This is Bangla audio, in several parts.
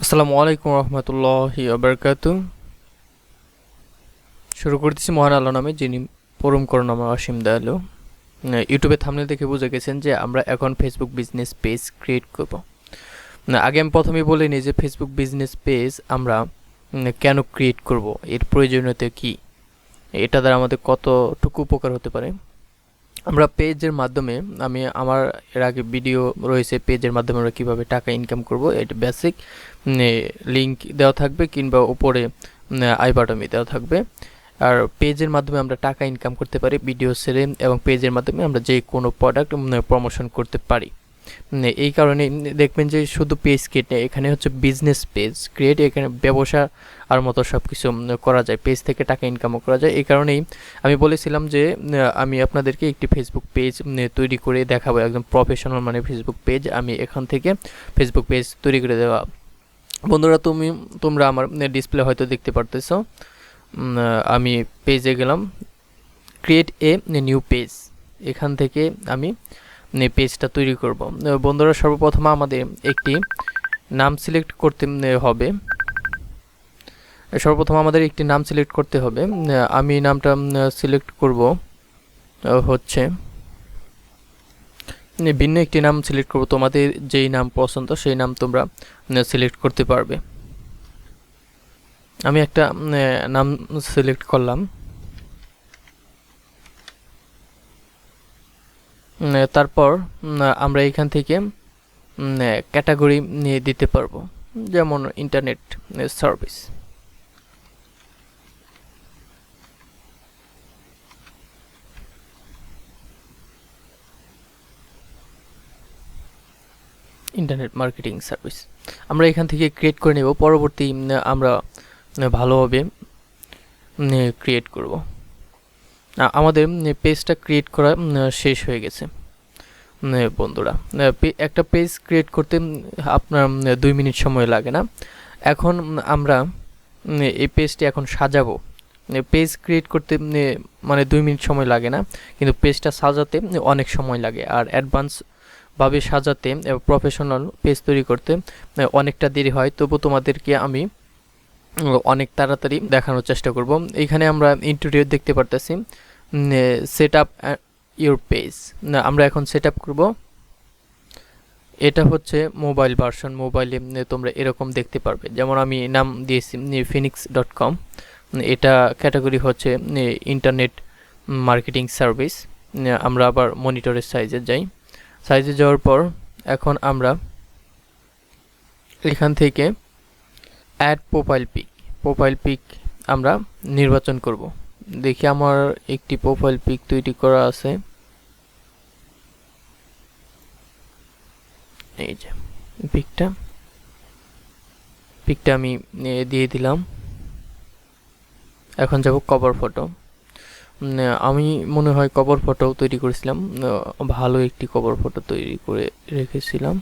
আসসালামু আলাইকুম রহমতুল্লাহি ওয়াবারাকাতু। শুরু করতেছি মহান আল্লাহ নামে, যিনি পরম করুণাময় অসীম দয়ালু। ইউটিউবে থাম্বনেল দেখে বুঝে গেছেন যে আমরা এখন ফেসবুক বিজনেস পেজ ক্রিয়েট করব। আগে আমি প্রথমেই বলে নিই যে ফেসবুক বিজনেস পেজ আমরা কেন ক্রিয়েট করব, এর প্রয়োজনীয়তা কী, এটা দ্বারা আমাদের কতটুকু উপকার হতে পারে। আমরা পেজের মাধ্যমে, আমার এর আগে ভিডিও রয়েছে পেজের মাধ্যমে আমরা কীভাবে টাকা ইনকাম করব, এটা বেসিক লিঙ্ক দেওয়া থাকবে কিংবা উপরে আই বাটনে দেওয়া থাকবে। আর পেজের মাধ্যমে আমরা টাকা ইনকাম করতে পারি ভিডিও ছেড়ে, এবং পেজের মাধ্যমে আমরা যে কোনো প্রোডাক্ট প্রমোশন করতে পারি। এই কারণে দেখবেন যে শুধু পেজ ক্রিয়েট নেই, এখানে হচ্ছে বিজনেস পেজ ক্রিয়েট, এখানে ব্যবসা আর মতো সব কিছু করা যায়, পেজ থেকে টাকা ইনকামও করা যায়। এই কারণেই আমি বলেছিলাম যে আমি আপনাদেরকে একটি ফেসবুক পেজ তৈরি করে দেখাবো, একদম প্রফেশনাল মানে ফেসবুক পেজ। আমি এখান থেকে ফেসবুক পেজ তৈরি করে দেওয়া। বন্ধুরা, তোমরা আমার ডিসপ্লে হয়তো দেখতে পারতেছো। আমি পেজে গেলাম, ক্রিয়েট এ নিউ পেজ, এখান থেকে আমি পেজটা তৈরি করব। বন্ধুরা, সর্বপ্রথম আমাদের একটি নাম সিলেক্ট করতে হবে। আমি নামটা সিলেক্ট করব হচ্ছে ভিন্ন একটি নাম সিলেক্ট করব। তোমাদের যেই নাম পছন্দ সেই নাম তোমরা সিলেক্ট করতে পারবে। আমি একটা নাম সিলেক্ট করলাম। তারপর আমরা এখান থেকে ক্যাটাগরি নিয়ে দিতে পারবো, যেমন internet service. Internet marketing service আমরা এখান থেকে ক্রিয়েট করে নেব। পরবর্তী আমরা ভালোভাবে ক্রিয়েট করব। আমাদের পেজটা ক্রিয়েট করা শেষ হয়ে গেছে। বন্ধুরা, একটা পেজ ক্রিয়েট করতে আপনার 2 মিনিট সময় লাগে না। এখন আমরা এই পেজটি এখন সাজাবো। পেজ ক্রিয়েট করতে মানে 2 মিনিট সময় লাগে না, কিন্তু পেজটা সাজাতে অনেক সময় লাগে। আর অ্যাডভান্সভাবে সাজাতে এবং প্রফেশনাল পেজ তৈরি করতে অনেকটা দেরি হয়। তবু তোমাদেরকে আমি অনেক তাড়াতাড়ি দেখানোর চেষ্টা করব। এখানে আমরা ইন্টারভিউ দেখতে পারতেছি, সেট আপ ইউর পেজ। আমরা এখন সেট আপ করবো। এটা হচ্ছে মোবাইল ভার্সন, মোবাইলে তোমরা এরকম দেখতে পারবে। যেমন আমি নাম দিয়েছি phoenix.com, এটা ক্যাটাগরি হচ্ছে ইন্টারনেট মার্কেটিং সার্ভিস। আমরা আবার মনিটরের সাইজে যাওয়ার পর এখন আমরা এখান থেকে অ্যাড প্রোফাইল পিক আমরা নির্বাচন করব। দেখি আমার একটি প্রোফাইল পিক তৈরি করা আছে। এই যে পিকটা আমি দিয়ে দিলাম। এখন যাব কভার ফটো। আমি মনে হয় কভার ফটো তৈরি করেছিলাম, ভালো একটি কভার ফটো তৈরি করে রেখেছিলাম।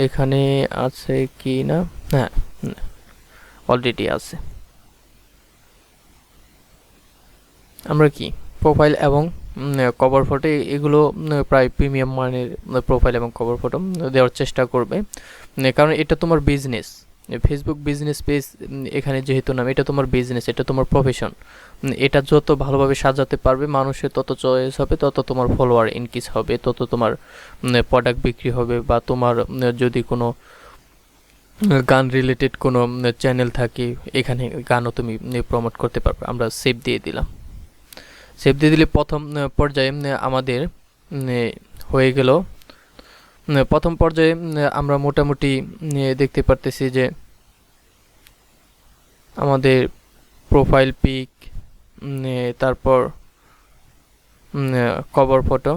এখানে আছে কি না? হ্যাঁ, অলরেডি আছে। আমরা কি প্রোফাইল এবং কভার ফটো এগুলো প্রায় প্রিমিয়াম মানের প্রোফাইল এবং কভার ফটো দেওয়ার চেষ্টা করবে, কারণ এটা তোমার বিজনেস। ফেসবুক বিজনেস পেজ এখানে যেহেতু নাম, এটা তোমার বিজনেস, এটা তোমার প্রফেশন। এটা যত ভালোভাবে সাজাতে পারবে, মানুষের তত চয়েস হবে, তত তোমার ফলোয়ার ইনক্রিজ হবে, তত তোমার প্রোডাক্ট বিক্রি হবে। বা তোমার যদি কোনো গান রিলেটেড কোনো চ্যানেল থাকে, এখানে গানও তুমি প্রমোট করতে পারবে। আমরা সেভ দিয়ে দিলে প্রথম পর্যায়ে আমাদের হয়ে গেল। প্রথম পর্যায়ে আমরা মোটামুটি দেখতে পারতেছি যে আমাদের প্রোফাইল পিক, তারপর কভার ফটো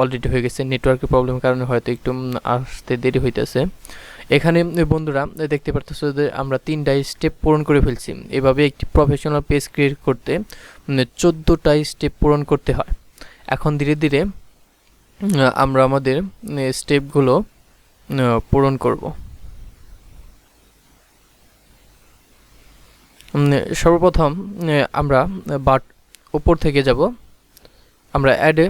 অলরেডি হয়ে গেছে। নেটওয়ার্কের প্রবলেমের কারণে হয়তো একটু আসতে দেরি হইতেছে। এখানে বন্ধুরা দেখতে পারতেছো যে আমরা 3টা স্টেপ পূরণ করে ফেলছি। এভাবে একটি প্রফেশনাল পেজ ক্রিয়েট করতে 14টা স্টেপ পূরণ করতে হয়। এখন ধীরে ধীরে আমরা আমাদের স্টেপগুলো পূরণ করব। সর্বপ্রথম আমরা উপর থেকে যাব, আমরা অ্যাড এ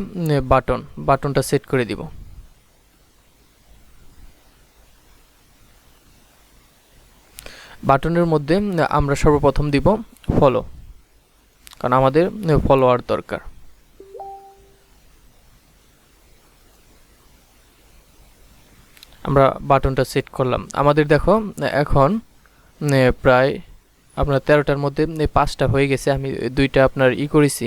বাটনটা সেট করে দিব। বাটনের মধ্যে আমরা সর্বপ্রথম দিব ফলো, কারণ আমাদের ফলোয়ার দরকার। আমরা বাটনটা সেট করলাম। আমাদের দেখো এখন প্রায় আপনার 13টার মধ্যে 5টা হয়ে গেছে। আমি 2টা আপনার করেছি,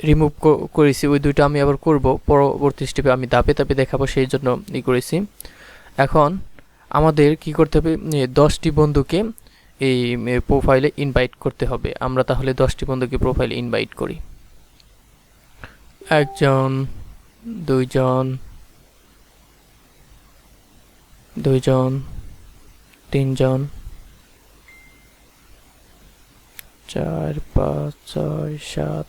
রিমুভ করেছি, ওই 2টা আমি আবার করব পরবর্তী স্টেপে, আমি ধাপে ধাপে দেখাবো, সেই জন্য করেছি। এখন আমাদের কি করতে হবে, 10টি বন্ধুকে এই প্রোফাইলে ইনভাইট করতে হবে। আমরা তাহলে 10টি বন্ধুকে প্রোফাইলে ইনভাইট করি। 1 জন, 2 জন, 2 জন, 3 জন, 4 5 6 7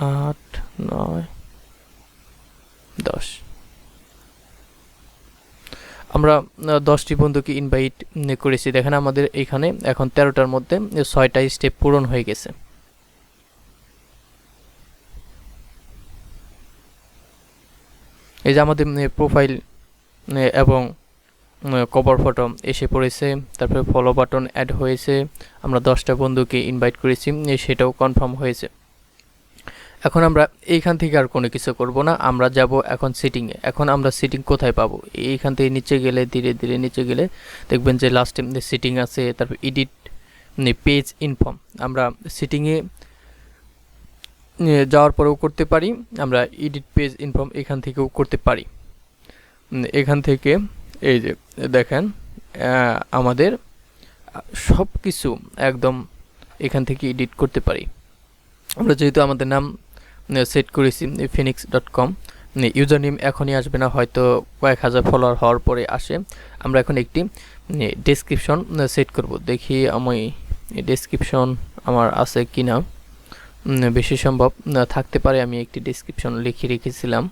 8 9 10। আমরা 10টি বন্ধুকে ইনভাইট করেছি। দেখেন আমাদের এখানে এখন 13টার মধ্যে 6টা স্টেপ পূরণ হয়ে গেছে। এই যে আমাদের প্রোফাইল এবং কভার ফটো এসে পড়েছে, তারপরে ফলো বাটন অ্যাড হয়েছে, আমরা 10টা বন্ধুকে ইনভাইট করেছি, সেটাও কনফার্ম হয়েছে। এখন আমরা এইখান থেকে আর কোনো কিছু করব না, আমরা যাব এখন সেটিংয়ে। এখন আমরা সেটিং কোথায় পাবো? এইখান থেকে নিচে গেলে, ধীরে ধীরে নিচে গেলে দেখবেন যে লাস্টে সেটিং আছে, তারপর এডিট পেজ ইনফর্ম। আমরা সেটিংয়ে যাওয়ার পরেও করতে পারি, আমরা এডিট পেজ ইনফর্ম এখান থেকেও করতে পারি। এখান থেকে এই যে দেখেন আমাদের সব কিছু একদম এখান থেকে এডিট করতে পারি। আমরা যেহেতু আমাদের নাম সেট করেছি phoenix.com, ইউজার নেম এখনই আসবে না, হয়তো কয়েক হাজার ফলোয়ার হওয়ার পরে আসে। আমরা এখন একটি ডেসক্রিপশন সেট করব। দেখি আমি ডেসক্রিপশন আমার আছে কি না, বেশি সম্ভব থাকতে পারে। আমি একটি ডেসক্রিপশন লিখে রেখেছিলাম।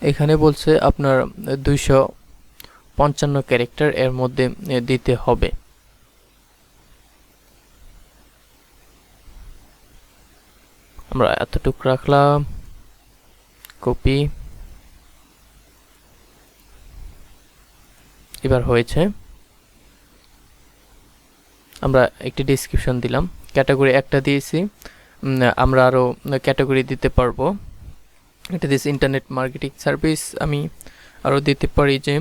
এখানে বলছে আপনার 255 ক্যারেক্টার এর মধ্যে দিতে হবে। আমরা এতটুকু রাখলাম, কপি। এবার হয়েছে। আমরা একটি ডেসক্রিপশন দিলাম, ক্যাটাগরি একটা দিয়েছি, আমরা আরও ক্যাটাগরি দিতে পারবো। এটা দিয়েছি ইন্টারনেট মার্কেটিং সার্ভিস, আমি আরও দিতে পারি যে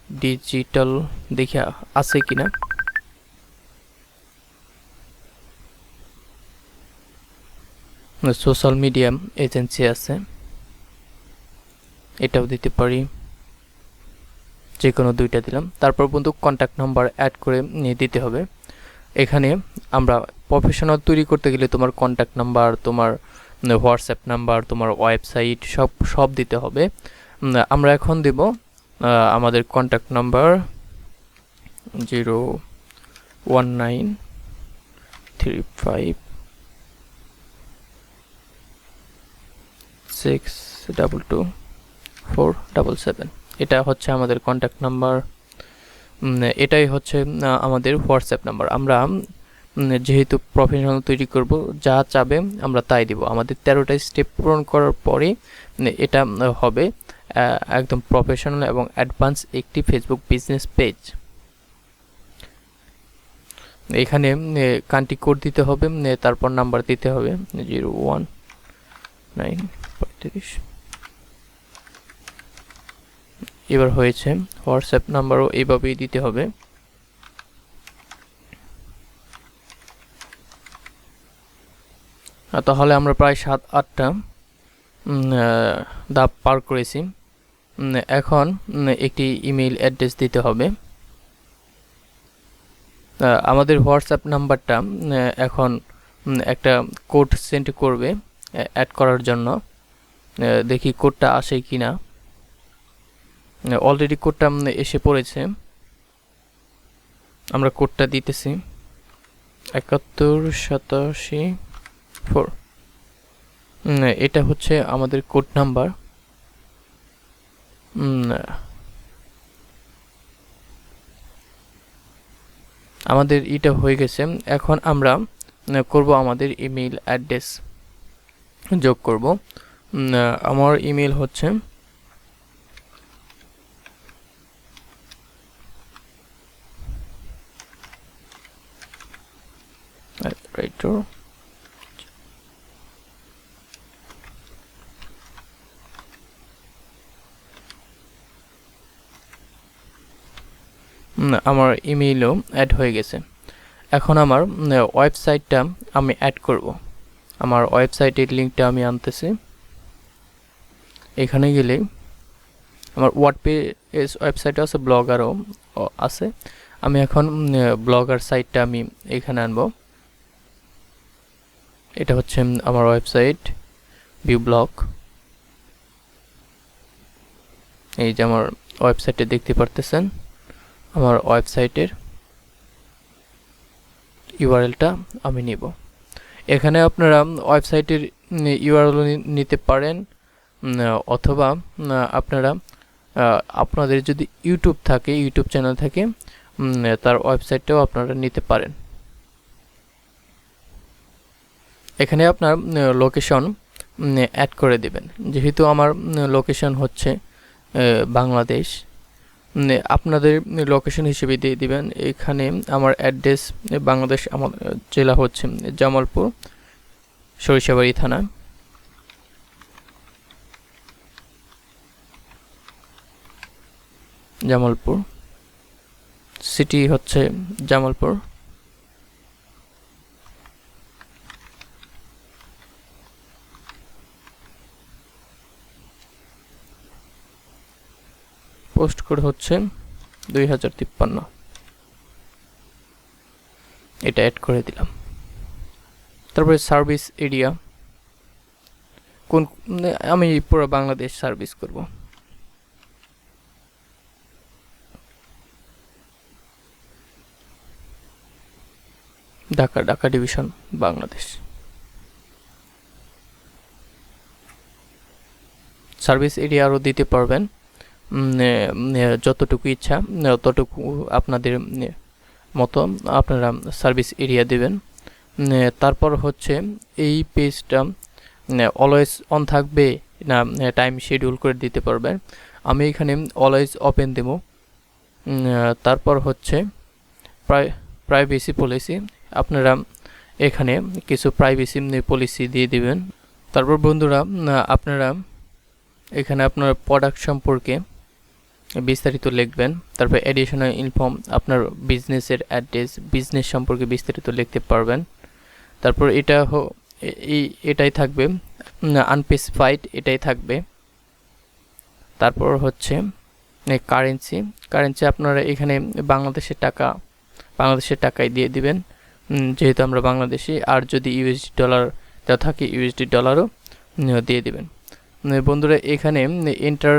ডিজিটাল, দেখি আছে কিনা। সোশ্যাল মিডিয়া এজেন্সি আছে, এটাও দিতে পারি, যে কোনো 2টা দিলাম। তারপর বন্ধু কন্ট্যাক্ট নাম্বার অ্যাড করে নিয়ে দিতে হবে। এখানে আমরা প্রফেশনাল তৈরি করতে গেলে তোমার কন্ট্যাক্ট নাম্বার, তোমার হোয়াটসঅ্যাপ নাম্বার, তোমার ওয়েবসাইট সব দিতে হবে। আমরা এখন দেব আমাদের কন্ট্যাক্ট নাম্বার 01935622477। এটা হচ্ছে আমাদের কন্ট্যাক্ট নাম্বার, এটাই হচ্ছে আমাদের হোয়াটসঅ্যাপ নাম্বার। আমরা যেহেতু প্রফেশনাল তৈরি করব, যা চাবে আমরা তাই দিব। আমাদের 13টা স্টেপ পূরণ করার পরে এটা হবে একদম প্রফেশনাল এবং অ্যাডভান্স একটি ফেসবুক বিজনেস পেজ। এখানে কান্ট্রি কোড দিতে হবে, তারপর নাম্বার দিতে হবে 01935। এবার হয়েছে। হোয়াটসঅ্যাপ নাম্বারও এইভাবেই দিতে হবে। তাহলে আমরা প্রায় 7-8টা ধাপ পার করেছি। এখন একটি ইমেল অ্যাড্রেস দিতে হবে। আমাদের হোয়াটসঅ্যাপ নাম্বারটা এখন একটা কোড সেন্ড করবে অ্যাড করার জন্য। দেখি কোডটা আসে কিনা। অলরেডি কোডটা এসে পড়েছে, আমরা কোডটা দিতেছি 71874। এটা হচ্ছে আমাদের কোড নাম্বার। আমাদের এটা হয়ে গেছে। এখন আমরা করব আমাদের ইমেল অ্যাড্রেস যোগ করব। আমার ইমেল হচ্ছে মডারেটর। আমার ইমেইলও অ্যাড হয়ে গেছে। এখন আমার ওয়েবসাইটটা আমি অ্যাড করব। আমার ওয়েবসাইটের লিঙ্কটা আমি আনতেছি। এখানে গেলে আমার ওয়ার্ডপ্রেস ওয়েবসাইটও আছে, ব্লগারও আছে। আমি এখন ব্লগার সাইটটা আমি এখানে আনবো। এটা হচ্ছে আমার ওয়েবসাইট ভিউ ব্লগ। এই যে আমার ওয়েবসাইটে দেখতে পারতেছেন, আমার ওয়েবসাইটের ইউআরএলটা আমি নিব। এখানে আপনারা ওয়েবসাইটের ইউআরএল নিতে পারেন, অথবা আপনারা আপনাদের যদি ইউটিউব থাকে, ইউটিউব চ্যানেল থাকে, তার ওয়েবসাইটটাও আপনারা নিতে পারেন। এখানে আপনার লোকেশন অ্যাড করে দেবেন। যেহেতু আমার লোকেশন হচ্ছে বাংলাদেশ, আপনাদের লোকেশন হিসেবে দিয়ে দিবেন। এখানে আমার অ্যাড্রেস বাংলাদেশ, আমার জেলা হচ্ছে জামালপুর, সরিষাবাড়ি থানা। জামালপুর সিটি হচ্ছে জামালপুর। পোস্ট কোড হচ্ছে 2053। এটা অ্যাড করে দিলাম। তারপরে সার্ভিস এরিয়া, কোন আমি পুরো বাংলাদেশ সার্ভিস করব। Dhaka division Bangladesh. Service area আরও দিতে পারবেন, যতটুকু ইচ্ছা ততটুকু আপনাদের মতো আপনারা সার্ভিস এরিয়া দেবেন। তারপর হচ্ছে এই পেজটা অলওয়েজ অন থাকবে না টাইম শিডিউল করে দিতে পারবেন। আমি এখানে অলওয়েজ ওপেন দেব। তারপর হচ্ছে প্রাইভেসি পলিসি, আপনারা এখানে কিছু প্রাইভেসি পলিসি দিয়ে দিবেন। তারপর বন্ধুরা, আপনারা এখানে আপনার প্রোডাক্ট সম্পর্কে বিস্তারিত লিখবেন। তারপর এডিশনাল ইনফর্ম, আপনার বিজনেসের অ্যাড্রেস, বিজনেস সম্পর্কে বিস্তারিত লিখতে পারবেন। তারপর এটাই থাকবে, আনস্পেসিফাইড এটাই থাকবে। তারপর হচ্ছে কারেন্সি আপনারা এখানে বাংলাদেশের টাকায় দিয়ে দিবেন, যেহেতু আমরা বাংলাদেশি। আর যদি ইউএসডি ডলার থাকে, ইউএসডি ডলারও দিয়ে দিবেন। বন্ধুরা, এখানে এন্টার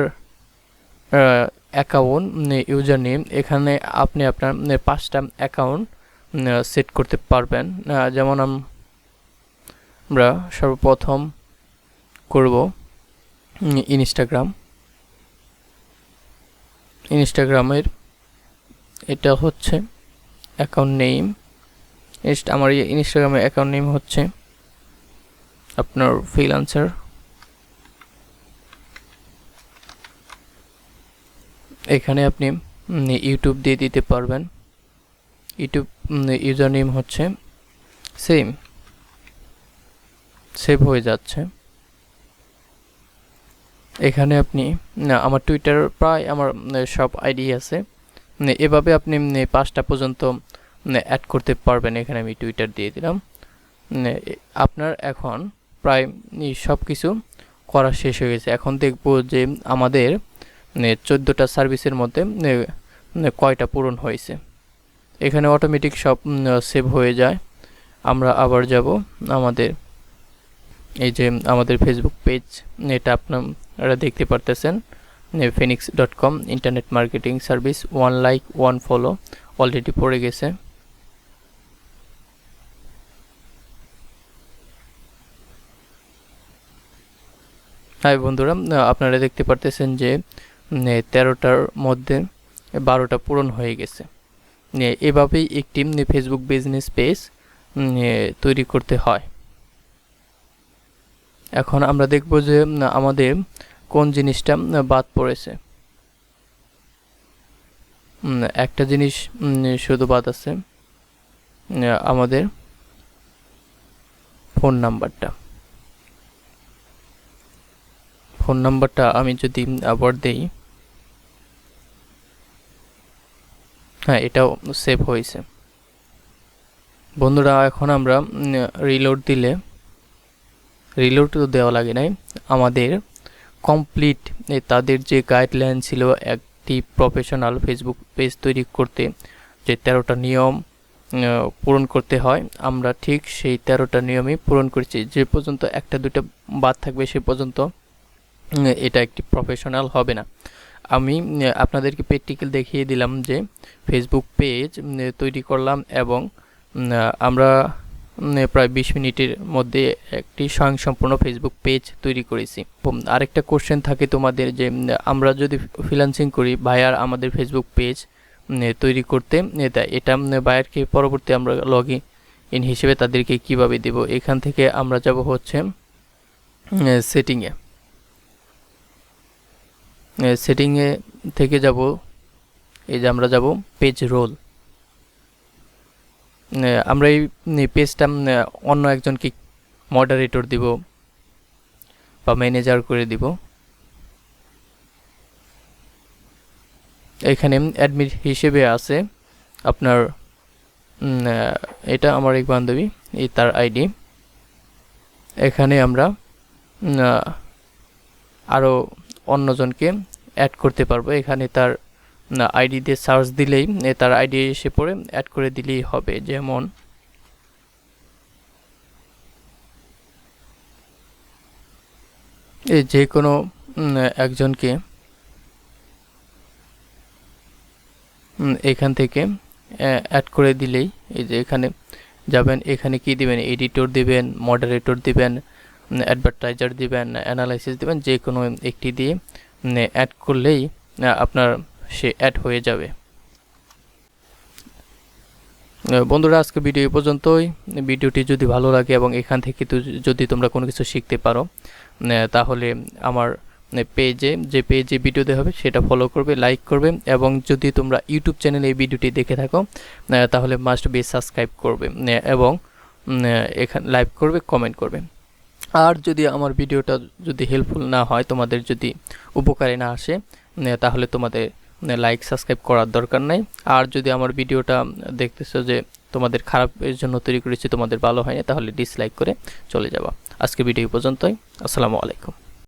অ্যাকাউন্ট ইউজার নেম, এখানে আপনি আপনার 5টা অ্যাকাউন্ট সেট করতে পারবেন। যেমন আমরা সর্বপ্রথম করব ইনস্টাগ্রামের, এটা হচ্ছে অ্যাকাউন্ট নেম। আমার ইনস্টাগ্রামের অ্যাকাউন্ট নেম হচ্ছে আপনার ফ্রিল্যান্সার। এখানে আপনি ইউটিউব দিয়ে দিতে পারবেন। ইউটিউব ইউজার নেম হচ্ছে সেভ হয়ে যাচ্ছে। এখানে আপনি আমার টুইটার প্রায় আমার সব আইডি আছে, এভাবে আপনি 5টা পর্যন্ত অ্যাড করতে পারবেন। এখানে আমি টুইটার দিয়ে দিলাম। আপনার এখন প্রায় সব কিছু করা শেষ হয়ে গেছে। এখন দেখব যে আমাদের 14টা সার্ভিসের মধ্যে কয়টা পূরণ হয়েছে। এখানে অটোমেটিক সব সেভ হয়ে যায়। আমরা আবার যাব আমাদের এই যে ফেসবুক পেজ, এটা আপনারা দেখতে পারতেছেন, phoenix.com internet marketing service, 1 like 1 follow already পড়ে গেছে। হ্যাঁ বন্ধুরা, আপনারা দেখতে পারতেছেন যে 13টার মধ্যে 12টা পূরণ হয়ে গেছে। এভাবেই একটি ফেসবুক বিজনেস পেজ তৈরি করতে হয়। এখন আমরা দেখব যে আমাদের কোন জিনিসটা বাদ পড়েছে। একটা জিনিস শুধু বাদ আছে, আমাদের ফোন নাম্বারটা আমি যদি আবার দেই, হ্যাঁ এটাও সেভ হয়েছে। বন্ধুরা এখন আমরা রিলোড দিলে, রিলোড তো দেওয়া লাগে নাই, আমাদের কমপ্লিট তাদের যে গাইডলাইন ছিল একটি প্রফেশনাল ফেসবুক পেজ তৈরি করতে, যে 13টা নিয়ম পূরণ করতে হয়, আমরা ঠিক সেই 13টা নিয়মই পূরণ করেছি। যে পর্যন্ত একটা দুটো বাদ থাকবে সে পর্যন্ত এটা একটি প্রফেশনাল হবে না। আমি আপনাদেরকে প্র্যাকটিক্যাল দেখিয়ে দিলাম যে ফেসবুক পেজ তৈরি করলাম এবং আমরা প্রায় 20 মিনিটের মধ্যে একটি স্বয়ংসম্পূর্ণ ফেসবুক পেজ তৈরি করেছি। আরেকটা কোশ্চেন থাকে তোমাদের যে আমরা যদি ফ্রিল্যান্সিং করি, বায়ার আমাদের ফেসবুক পেজ তৈরি করতে এটা বায়ারকে পরবর্তী আমরা লগ ইন হিসেবে তাদেরকে কিভাবে দেব। এখান থেকে আমরা যাব হচ্ছে সেটিংয়ে থেকে যাব, এই যে আমরা যাব পেজ রোল। আমরা এই পেজটা অন্য একজনকে মডারেটর দিব বা ম্যানেজার করে দিব। এখানে অ্যাডমিন হিসেবে আছে আপনার, এটা আমার এক বান্ধবী, এই তার আইডি। এখানে আমরা আরও অন্যজনকে অ্যাড করতে পারবো। এখানে তার আইডি দিয়ে সার্চ দিলেই তার আইডি এসে পড়ে অ্যাড করে দিলেই হবে। যেমন এই যে কোনো একজনকে এখান থেকে অ্যাড করে দিলেই, এই যে এখানে যাবেন, এখানে কি দিবেন, এডিটর দিবেন, মডারেটর দিবেন, অ্যাডভার্টাইজার দিবেন, অ্যানালাইসিস দিবেন, যে কোনো একটি দিয়ে অ্যাড করলেই আপনার সে অ্যাড হয়ে যাবে। বন্ধুরা আজকে ভিডিও এই পর্যন্তই। ভিডিওটি যদি ভালো লাগে এবং এখান থেকে যদি তোমরা কোনো কিছু শিখতে পারো, তাহলে আমার পেজে ভিডিও দেওয়া হবে সেটা ফলো করবে, লাইক করবে, এবং যদি তোমরা ইউটিউব চ্যানেলে এই ভিডিওটি দেখে থাকো তাহলে মাস্ট বি সাবস্ক্রাইব করবে এবং এখানে লাইক করবে, কমেন্ট করবে। আর যদি আমার ভিডিওটা যদি হেল্পফুল না হয়, তোমাদের যদি উপকারে না আসে, তাহলে তোমাদের লাইক সাবস্ক্রাইব করার দরকার নাই। আর যদি আমার ভিডিওটা দেখতেছো যে তোমাদের খারাপের জন্য তৈরি করেছি, তোমাদের ভালো হয়নি, তাহলে ডিসলাইক করে চলে যাবা। আজকে ভিডিও পর্যন্তই। আসসালামু আলাইকুম।